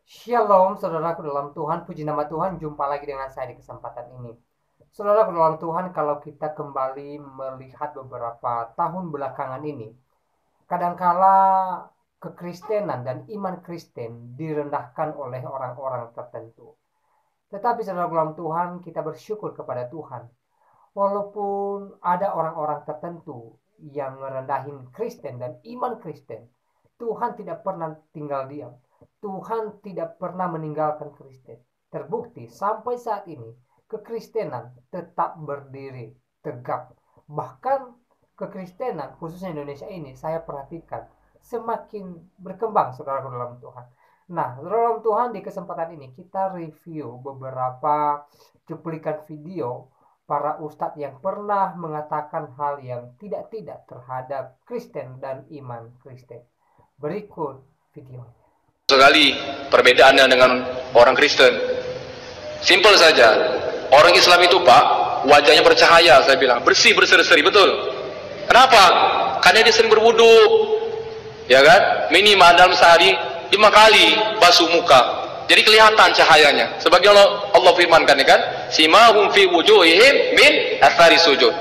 Shalom, saudaraku dalam Tuhan, puji nama Tuhan, jumpa lagi dengan saya di kesempatan ini. Saudaraku dalam Tuhan, kalau kita kembali melihat beberapa tahun belakangan ini, kadangkala kekristenan dan iman Kristen direndahkan oleh orang-orang tertentu. Tetapi saudara dalam Tuhan, kita bersyukur kepada Tuhan. Walaupun ada orang-orang tertentu yang merendahin Kristen dan iman Kristen, Tuhan tidak pernah tinggal diam. Tuhan tidak pernah meninggalkan Kristen. Terbukti sampai saat ini kekristenan tetap berdiri tegak. Bahkan kekristenan khususnya Indonesia ini saya perhatikan semakin berkembang saudara dalam Tuhan. Nah, saudara dalam Tuhan, di kesempatan ini kita review beberapa cuplikan video para ustadz yang pernah mengatakan hal yang tidak-tidak terhadap Kristen dan iman Kristen. Berikut videonya. Sekali perbedaannya dengan orang Kristen. Simpel saja. Orang Islam itu, Pak, wajahnya bercahaya, saya bilang, bersih, berseri-seri, betul. Kenapa? Karena dia sering berwudu. Ya kan? Minimal dalam sehari 5 kali basuh muka. Jadi kelihatan cahayanya. Sebagai Allah firmankan, ya kan? Simahum fi wujuhihim min athari sujud.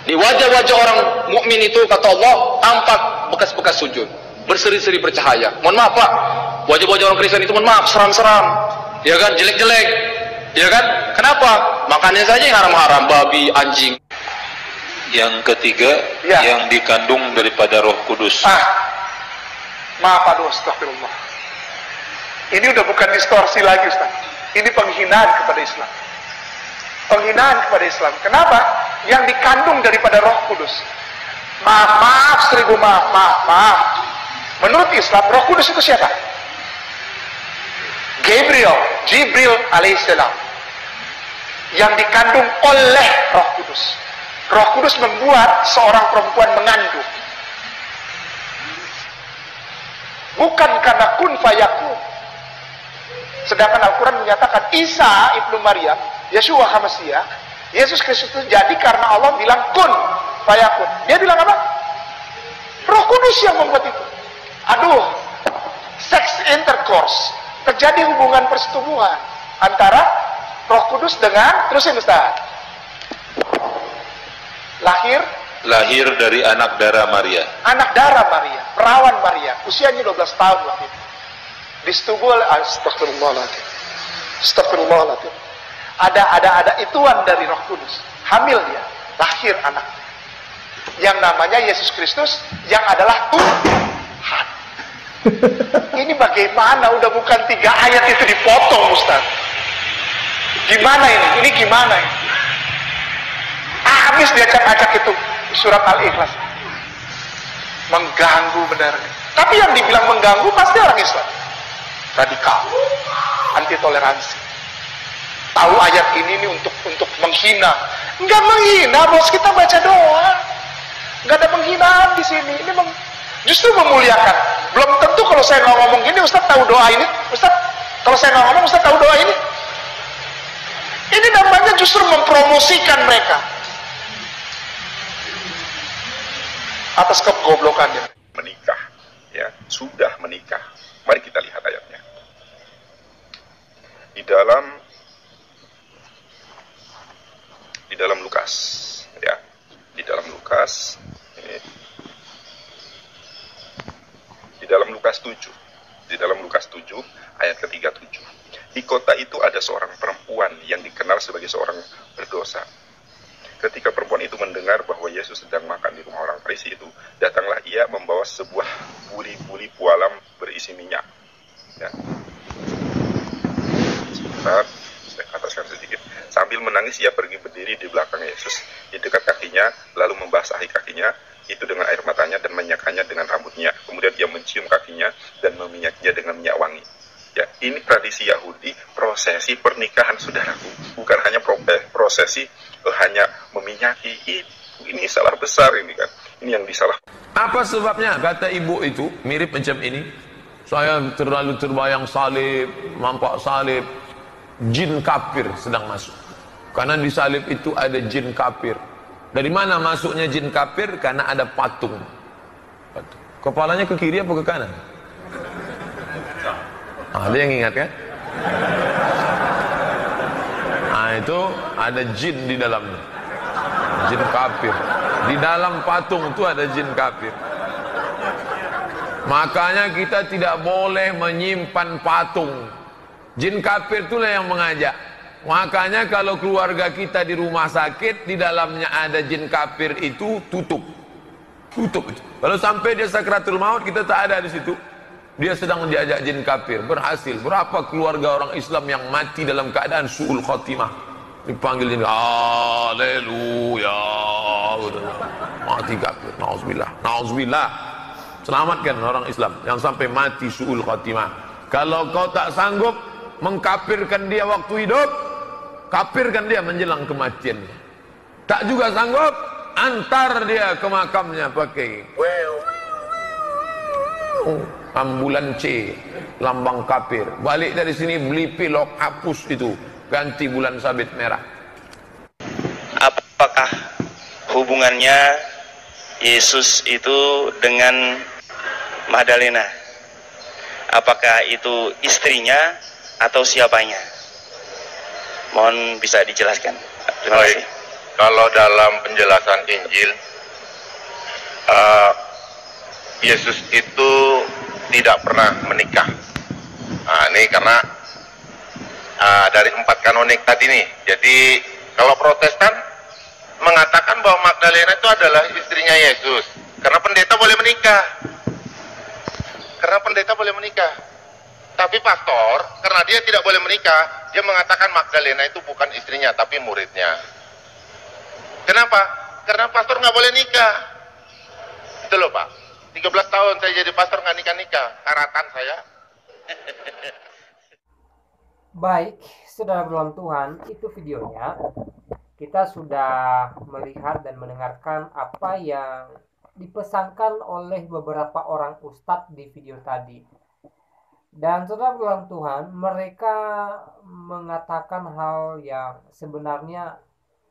Di wajah-wajah orang mukmin itu, kata Allah, tampak bekas-bekas sujud, berseri-seri, bercahaya. Mohon maaf, Pak, wajah-wajah orang Kristen itu, mohon maaf, seram-seram, ya kan, jelek-jelek, ya kan. Kenapa? Makannya saja yang haram-haram, babi, anjing. Yang ketiga, ya, yang dikandung daripada Roh Kudus. Maaf, aduh, astagfirullah. Ini udah bukan distorsi lagi, Ustaz. Ini penghinaan kepada Islam. Penghinaan kepada Islam. Kenapa? Yang dikandung daripada Roh Kudus. Maaf, seribu maaf. Menurut Islam, Roh Kudus itu siapa? Jibril alaihissalam, yang dikandung oleh Roh Kudus. Roh Kudus membuat seorang perempuan mengandung, bukan karena kun fayakun. Sedangkan Al-Quran menyatakan Isa ibnu Maryam, Yeshua HaMashiach, Yesus Kristus itu jadi karena Allah bilang kun fayakun. Dia bilang apa? Roh Kudus yang membuat itu. Aduh, sex intercourse, terjadi hubungan persetubuhan antara Roh Kudus dengan, terusin Ustaz, lahir dari anak darah Maria. Anak darah Maria, perawan Maria, usianya 12 tahun waktu itu. Disetubul, astagfirullahaladzim. Ada ituan dari Roh Kudus. Hamil dia, lahir anak yang namanya Yesus Kristus, yang adalah Tuhan. Ini bagaimana? Udah bukan 3 ayat itu dipotong, Ustaz. Gimana ini? Ini gimana ini? Habis diacak-acak itu surat Al-Ikhlas. Mengganggu benar. Tapi yang dibilang mengganggu pasti orang Islam. Radikal, anti toleransi. Tahu ayat ini untuk menghina. Enggak menghina, bos, kita baca doa. Enggak ada penghinaan di sini. Ini justru memuliakan. Belum tentu kalau saya nggak ngomong gini, Ustaz tahu doa ini. Ustaz, kalau saya nggak ngomong, Ustaz tahu doa ini. Ini namanya justru mempromosikan mereka atas kegoblokannya. Menikah, ya, sudah menikah. Mari kita lihat ayatnya. Di dalam Lukas, ya, di dalam Lukas, ini, di dalam Lukas 7, ayat ke-37. Di kota itu ada seorang perempuan yang dikenal sebagai seorang berdosa. Ketika perempuan itu mendengar bahwa Yesus sedang makan di rumah orang Farisi itu, datanglah ia membawa sebuah buli-buli pualam berisi minyak. Ya. Sebentar, saya ataskan sedikit. Sambil menangis ia pergi berdiri di belakang Yesus, di dekat kakinya, lalu membasahi kakinya itu dengan air matanya dan menyakanya dengan rambutnya. Kemudian ia mencium kakinya dan meminyakinya dengan minyak wangi. Ya, ini tradisi Yahudi, prosesi pernikahan, saudaraku. Bukan hanya prosesi hanya meminyaki. Ini salah besar ini kan. Ini yang disalah. Apa sebabnya? Kata ibu itu mirip macam ini. Saya terlalu terbayang salib, nampak salib, jin kafir sedang masuk. Karena di salib itu ada jin kafir. Dari mana masuknya jin kafir? Karena ada patung. Kepalanya ke kiri apa ke kanan? Ada yang ingat kan? Nah itu ada jin di dalamnya, jin kafir. Di dalam patung itu ada jin kafir. Makanya kita tidak boleh menyimpan patung. Jin kafir itulah yang mengajak. Makanya kalau keluarga kita di rumah sakit, di dalamnya ada jin kafir itu, tutup. Kalau sampai dia sakratul maut, kita tak ada di situ. Dia sedang diajak jin kafir. Berhasil. Berapa keluarga orang Islam yang mati dalam keadaan su'ul khotimah? Dipanggil jin, haleluya. Mati kafir. Nauzubillah. Selamatkan orang Islam yang sampai mati su'ul khotimah. Kalau kau tak sanggup mengkafirkan dia waktu hidup, kafirkan dia menjelang kematiannya. Tak juga sanggup, antar dia ke makamnya pakai ambulan C, lambang kafir. Balik dari sini beli pilok, hapus itu, ganti bulan sabit merah. Apakah hubungannya Yesus itu dengan Magdalena? Apakah itu istrinya atau siapanya? Mohon bisa dijelaskan. Terima kasih. Kalau dalam penjelasan Injil, Yesus itu tidak pernah menikah. Nah, ini karena dari 4 kanonik tadi nih. Jadi kalau Protestan mengatakan bahwa Magdalena itu adalah istrinya Yesus, karena pendeta boleh menikah. Tapi pastor, karena dia tidak boleh menikah, dia mengatakan Magdalena itu bukan istrinya, tapi muridnya. Kenapa? Karena pastor nggak boleh nikah. Itu loh Pak. 13 tahun saya jadi pastor nggak nikah-nikah. Karatan saya. Baik, saudara dalam Tuhan, itu videonya. Kita sudah melihat dan mendengarkan apa yang dipesankan oleh beberapa orang ustadz di video tadi. Dan saudara dalam Tuhan, mereka mengatakan hal yang sebenarnya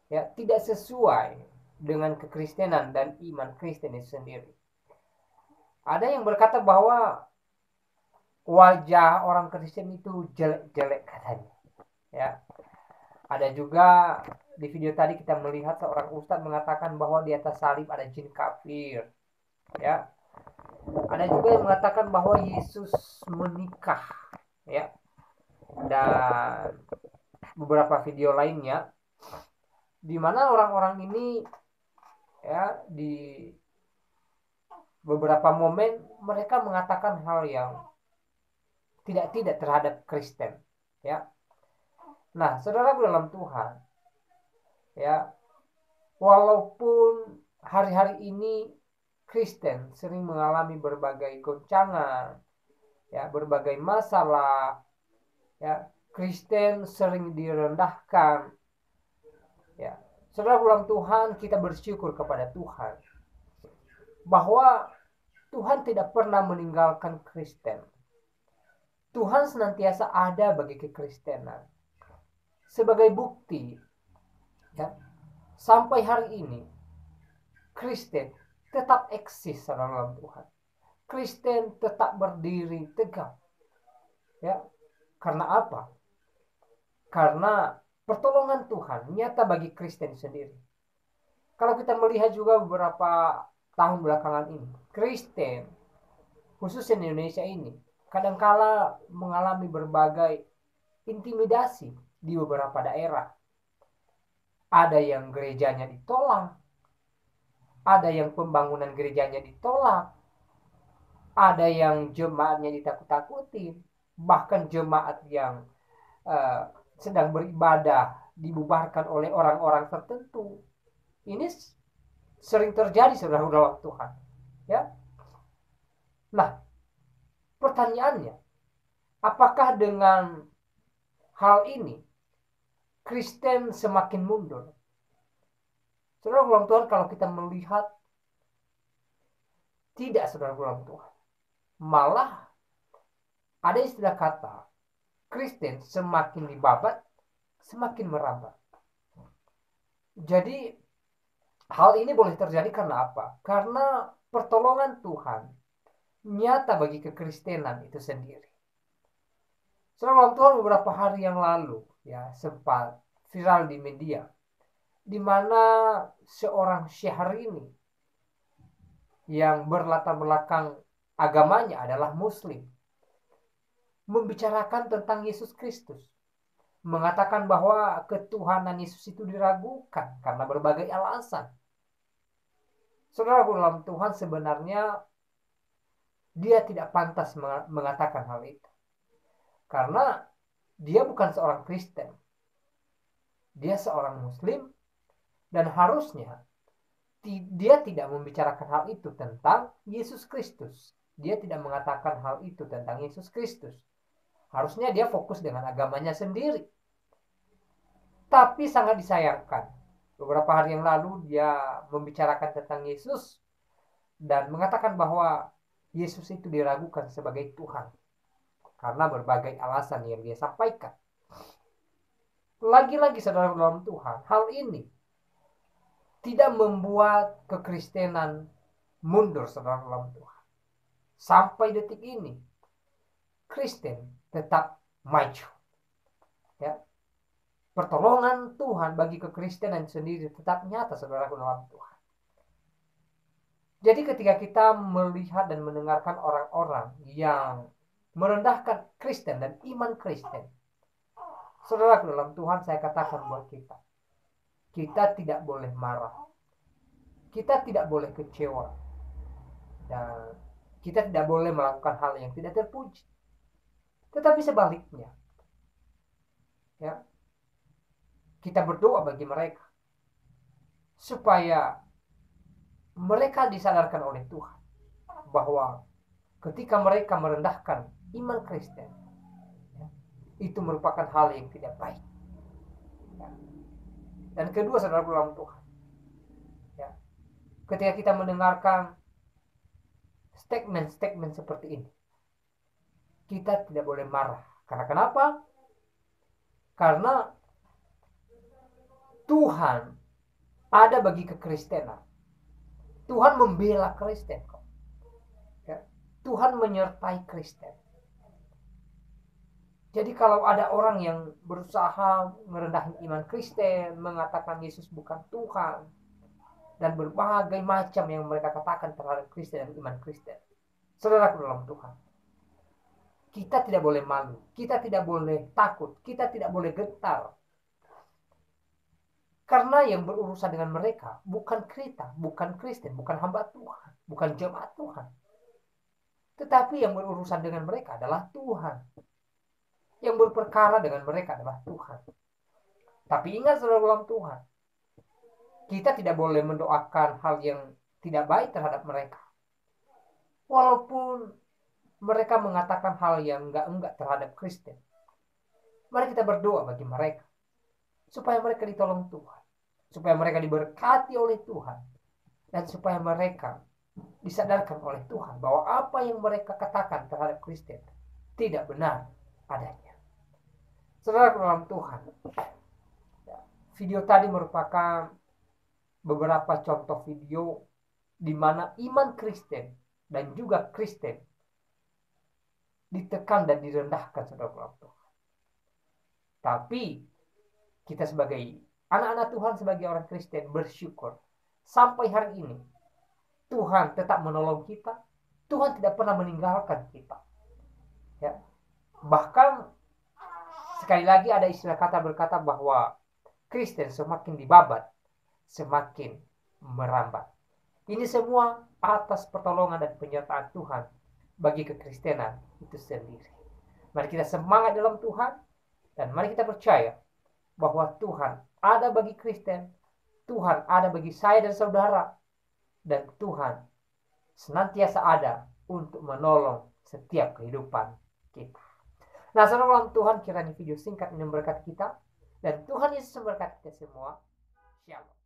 ya tidak sesuai dengan kekristenan dan iman Kristen itu sendiri. Ada yang berkata bahwa wajah orang Kristen itu jelek-jelek katanya. Ya. Ada juga di video tadi kita melihat seorang ustadz mengatakan bahwa di atas salib ada jin kafir. Ya. Ada juga yang mengatakan bahwa Yesus menikah. Ya. Dan beberapa video lainnya di mana orang-orang ini ya di beberapa momen mereka mengatakan hal yang tidak terhadap Kristen, ya. Nah, saudara dalam Tuhan, ya, walaupun hari-hari ini Kristen sering mengalami berbagai goncangan, ya, berbagai masalah, ya, Kristen sering direndahkan, ya. Saudara dalam Tuhan, kita bersyukur kepada Tuhan bahwa Tuhan tidak pernah meninggalkan Kristen. Tuhan senantiasa ada bagi kekristenan. Sebagai bukti, ya, sampai hari ini Kristen tetap eksis dalam Tuhan. Kristen tetap berdiri tegak. Ya, karena apa? Karena pertolongan Tuhan nyata bagi Kristen sendiri. Kalau kita melihat juga beberapa tahun belakangan ini, Kristen, khususnya di Indonesia ini, kadangkala mengalami berbagai intimidasi di beberapa daerah. Ada yang gerejanya ditolak, ada yang pembangunan gerejanya ditolak, ada yang jemaatnya ditakut-takuti, bahkan jemaat yang sedang beribadah dibubarkan oleh orang-orang tertentu. Ini sering terjadi saudara dalam Tuhan, ya. Nah, pertanyaannya, apakah dengan hal ini Kristen semakin mundur? Saudara dalam Tuhan, kalau kita melihat, tidak saudara dalam Tuhan. Malah ada istilah kata Kristen semakin dibabat, semakin merambat. Jadi hal ini boleh terjadi karena apa? Karena pertolongan Tuhan nyata bagi kekristenan itu sendiri. Saudara Tuhan, beberapa hari yang lalu ya sempat viral di media, di mana seorang Syahrini yang berlatar belakang agamanya adalah Muslim membicarakan tentang Yesus Kristus, mengatakan bahwa ketuhanan Yesus itu diragukan karena berbagai alasan. Saudara dalam Tuhan, sebenarnya dia tidak pantas mengatakan hal itu, karena dia bukan seorang Kristen, dia seorang Muslim, dan harusnya dia tidak membicarakan hal itu tentang Yesus Kristus. Dia tidak mengatakan hal itu tentang Yesus Kristus. Harusnya dia fokus dengan agamanya sendiri. Tapi sangat disayangkan, beberapa hari yang lalu dia membicarakan tentang Yesus dan mengatakan bahwa Yesus itu diragukan sebagai Tuhan karena berbagai alasan yang dia sampaikan. Lagi-lagi saudara dalam Tuhan, hal ini tidak membuat kekristenan mundur saudara dalam Tuhan. Sampai detik ini, Kristen tetap maju. Ya. Pertolongan Tuhan bagi kekristenan sendiri tetap nyata saudara dalam Tuhan. Jadi ketika kita melihat dan mendengarkan orang-orang yang merendahkan Kristen dan iman Kristen, saudara dalam Tuhan, saya katakan buat kita tidak boleh marah, kita tidak boleh kecewa, dan kita tidak boleh melakukan hal yang tidak terpuji. Tetapi sebaliknya, ya, kita berdoa bagi mereka supaya mereka disadarkan oleh Tuhan bahwa ketika mereka merendahkan iman Kristen, ya, itu merupakan hal yang tidak baik. Ya. Dan kedua, saudara dalam Tuhan, ya, ketika kita mendengarkan statement-statement seperti ini, kita tidak boleh marah. Karena kenapa? Karena Tuhan ada bagi kekristenan. Tuhan membela Kristen. Ya. Tuhan menyertai Kristen. Jadi kalau ada orang yang berusaha merendahin iman Kristen, mengatakan Yesus bukan Tuhan, dan berbagai macam yang mereka katakan terhadap Kristen dan iman Kristen, saudaraku dalam Tuhan, kita tidak boleh malu, kita tidak boleh takut, kita tidak boleh getar. Karena yang berurusan dengan mereka bukan kita, bukan Kristen, bukan hamba Tuhan, bukan jemaat Tuhan. Tetapi yang berurusan dengan mereka adalah Tuhan. Yang berperkara dengan mereka adalah Tuhan. Tapi ingat saudara dalam Tuhan, kita tidak boleh mendoakan hal yang tidak baik terhadap mereka. Walaupun mereka mengatakan hal yang enggak terhadap Kristen, mari kita berdoa bagi mereka supaya mereka ditolong Tuhan, supaya mereka diberkati oleh Tuhan, dan supaya mereka disadarkan oleh Tuhan bahwa apa yang mereka katakan terhadap Kristen tidak benar adanya. Saudara dalam Tuhan, video tadi merupakan beberapa contoh video di mana iman Kristen dan juga Kristen ditekan dan direndahkan saudara dalam Tuhan. Tapi kita sebagai anak-anak Tuhan, sebagai orang Kristen, bersyukur sampai hari ini Tuhan tetap menolong kita. Tuhan tidak pernah meninggalkan kita. Ya. Bahkan sekali lagi ada istilah kata berkata bahwa Kristen semakin dibabat, semakin merambat. Ini semua atas pertolongan dan penyertaan Tuhan bagi kekristenan itu sendiri. Mari kita semangat dalam Tuhan, dan mari kita percaya bahwa Tuhan ada bagi Kristen, Tuhan ada bagi saya dan saudara, dan Tuhan senantiasa ada untuk menolong setiap kehidupan kita. Nah, saudara Tuhan, kiranya video singkat ini memberkati kita, dan Tuhan Yesus memberkati kita semua. Shalom.